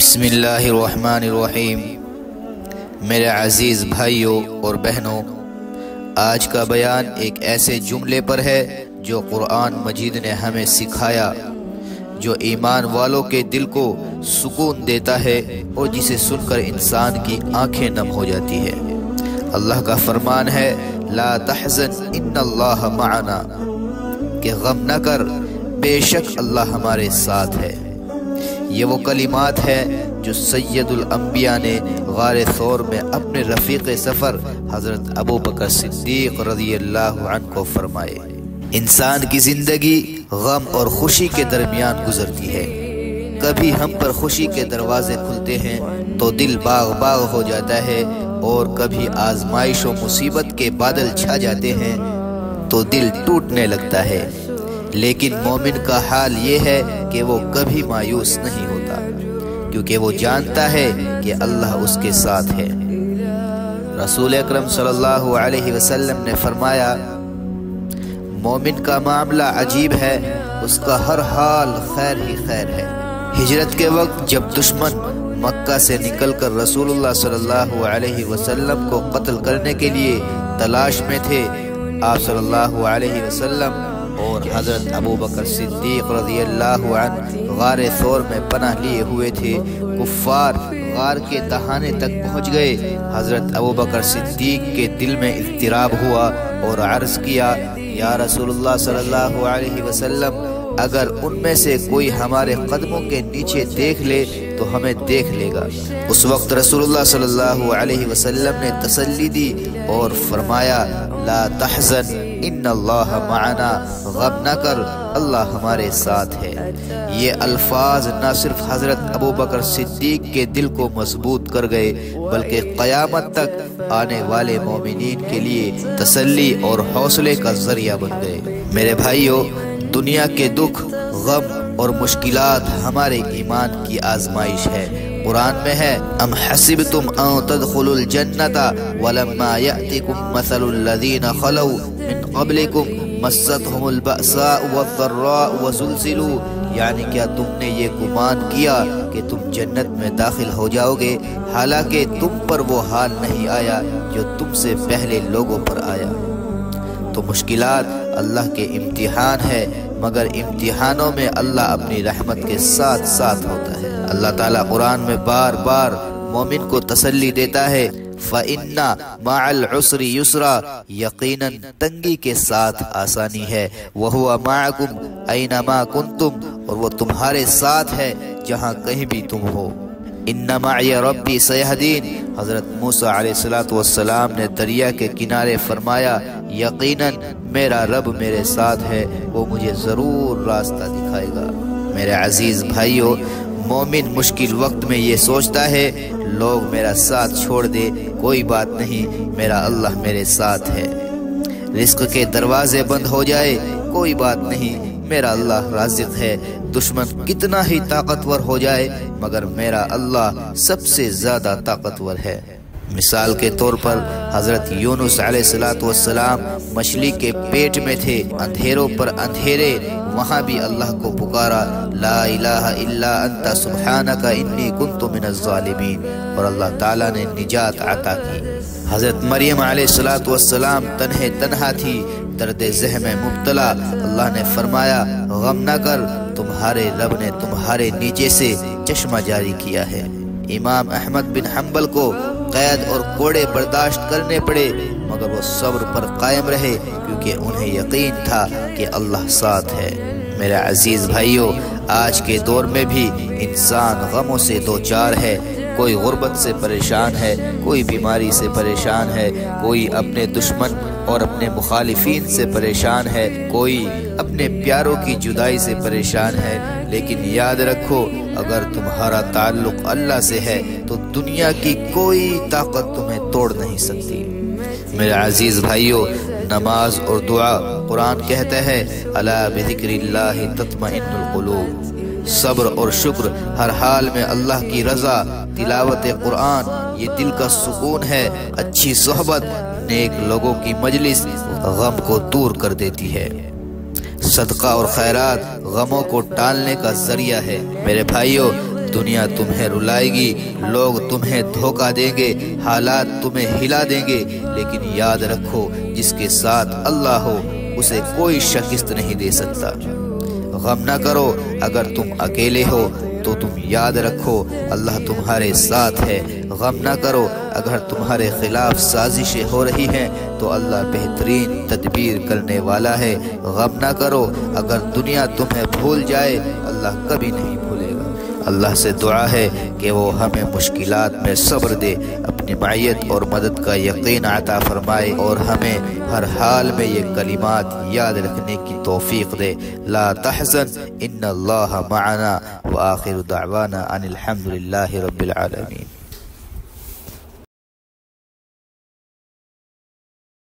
بسم اللہ الرحمن الرحیم۔ میرے عزیز بھائیوں اور بہنوں، آج کا بیان ایک ایسے جملے پر ہے جو قرآن مجید نے ہمیں سکھایا، جو ایمان والوں کے دل کو سکون دیتا ہے اور جسے سن کر انسان کی آنکھیں نم ہو جاتی ہے۔ اللہ کا فرمان ہے لا تحزن ان اللہ معنا، کہ غم نہ کر، بے شک اللہ ہمارے ساتھ ہے۔ یہ وہ کلمات ہیں جو سید الانبیاء نے غار ثور میں اپنے رفیق سفر حضرت ابوبکر صدیق رضی اللہ عنہ کو فرمائے۔ انسان کی زندگی غم اور خوشی کے درمیان گزرتی ہے۔ کبھی ہم پر خوشی کے دروازے کھلتے ہیں تو دل باغ باغ ہو جاتا ہے، اور کبھی آزمائش و مصیبت کے بادل چھا جاتے ہیں تو دل ٹوٹنے لگتا ہے۔ لیکن مومن کا حال یہ ہے کہ وہ کبھی مایوس نہیں ہوتا، کیونکہ وہ جانتا ہے کہ اللہ اس کے ساتھ ہے۔ رسول اکرم صلی اللہ علیہ وسلم نے فرمایا، مومن کا معاملہ عجیب ہے، اس کا ہر حال خیر ہی خیر ہے۔ ہجرت کے وقت جب دشمن مکہ سے نکل کر رسول اللہ صلی اللہ علیہ وسلم کو قتل کرنے کے لیے تلاش میں تھے، آپ صلی اللہ علیہ وسلم اور حضرت ابوبکر صدیق رضی اللہ عنہ غار ثور میں پناہ لیے ہوئے تھے۔ کفار غار کے دہانے تک پہنچ گئے۔ حضرت ابوبکر صدیق کے دل میں اضطراب ہوا اور عرض کیا، یا رسول اللہ صلی اللہ علیہ وسلم، اگر ان میں سے کوئی ہمارے قدموں کے نیچے دیکھ لے تو ہمیں دیکھ لے گا۔ اس وقت رسول اللہ صلی اللہ علیہ وسلم نے تسلی دی اور فرمایا، لا تحزن ان اللہ معنا، غم نہ کر، اللہ ہمارے ساتھ ہے۔ یہ الفاظ نہ صرف حضرت ابوبکر صدیق کے دل کو مضبوط کر گئے، بلکہ قیامت تک آنے والے مومنین کے لیے تسلی اور حوصلے کا ذریعہ بن گئے۔ میرے بھائیوں، دنیا کے دکھ، غم اور مشکلات ہمارے ایمان کی آزمائش ہے۔ قرآن میں ہے، ام حسبتم ان تدخلوا الجنۃ ولما یأتکم مثل الذین خلوا من قبلکم مستهم البأساء والضراء وزلزلوا، یعنی کیا تم نے یہ گمان کیا کہ تم جنت میں داخل ہو جاؤ گے، حالانکہ تم پر وہ حال نہیں آیا جو تم سے پہلے لوگوں پر آیا۔ تو مشکلات اللہ کے امتحان ہے، مگر امتحانوں میں اللہ اپنی رحمت کے ساتھ ساتھ ہوتا ہے۔ اللہ تعالیٰ قرآن میں بار بار مومن کو تسلی دیتا ہے، فَإِنَّ مَعَ الْعُسْرِ يُسْرًا، یقیناً تنگی کے ساتھ آسانی ہے، وَهُوَ مَعَكُمْ أَيْنَمَا كُنْتُمْ، اور وہ تمہارے ساتھ ہے جہاں کہیں بھی تم ہو۔ اِنَّ مَعِيَ رَبِّي سَيَهْدِينِ، حضرت موسیٰ علیہ السلام نے دریا کے کنارے فرمایا، یقیناً میرا رب میرے ساتھ ہے، وہ مجھے ضرور راستہ دکھائے گا۔ میرے عزیز بھائیوں، مومن مشکل وقت میں یہ سوچتا ہے، لوگ میرا ساتھ چھوڑ دے، کوئی بات نہیں، میرا اللہ میرے ساتھ ہے۔ رزق کے دروازے بند ہو جائے، کوئی بات نہیں، میرا اللہ رازق ہے۔ دشمن کتنا ہی طاقتور ہو جائے، مگر میرا اللہ سب سے زیادہ طاقتور ہے۔ مثال کے طور پر حضرت یونس علیہ السلام مچھلی کے پیٹ میں تھے، اندھیروں پر اندھیرے، وہاں بھی اللہ کو پکارا، لا الہ الا انت سبحانک انی کنت من الظالمین، اور اللہ تعالیٰ نے نجات عطا کی۔ حضرت مریم علیہ السلام تنہا تھی، درد ذہن میں مبتلا، اللہ نے فرمایا، غم نہ کر، تمہارے رب نے تمہارے نیچے سے چشمہ جاری کیا ہے۔ امام احمد بن حنبل کو قید اور کوڑے برداشت کرنے پڑے، مگر وہ صبر پر قائم رہے، کیونکہ انہیں یقین تھا کہ اللہ ساتھ ہے۔ میرے عزیز بھائیوں، آج کے دور میں بھی انسان غموں سے دوچار ہے۔ کوئی غربت سے پریشان ہے، کوئی بیماری سے پریشان ہے، کوئی اپنے دشمن اور اپنے مخالفین سے پریشان ہے، کوئی اپنے پیاروں کی جدائی سے پریشان ہے۔ لیکن یاد رکھو، اگر تمہارا تعلق اللہ سے ہے تو دنیا کی کوئی طاقت تمہیں توڑ نہیں سکتی۔ میرے عزیز بھائیوں، نماز اور دعا، قرآن کہتا ہے، الا بذکر اللہ تطمئن القلوب، صبر اور شکر، ہر حال میں اللہ کی رضا، تلاوت قرآن، یہ دل کا سکون ہے۔ اچھی صحبت، نیک لوگوں کی مجلس غم کو دور کر دیتی ہے۔ صدقہ اور خیرات غموں کو ٹالنے کا ذریعہ ہے۔ میرے بھائیوں، دنیا تمہیں رلائے گی، لوگ تمہیں دھوکہ دیں گے، حالات تمہیں ہلا دیں گے، لیکن یاد رکھو جس کے ساتھ اللہ ہو اسے کوئی شکست نہیں دے سکتا۔ غم نہ کرو اگر تم اکیلے ہو تو تم یاد رکھو اللہ تمہارے ساتھ ہے۔ غم نہ کرو اگر تمہارے خلاف سازشیں ہو رہی ہیں تو اللہ بہترین تدبیر کرنے والا ہے۔ غم نہ کرو اگر دنیا تمہیں بھول جائے، اللہ کبھی نہیں بھولے گا۔ اللہ سے دعا ہے کہ وہ ہمیں مشکلات میں صبر دے، اپنی معیت اور مدد کا یقین عطا فرمائے، اور ہمیں ہر حال میں یہ کلمات یاد رکھنے کی توفیق دے۔ لا تحزن ان اللہ معنا، وآخر دعوانا ان الحمد للہ رب العالمین۔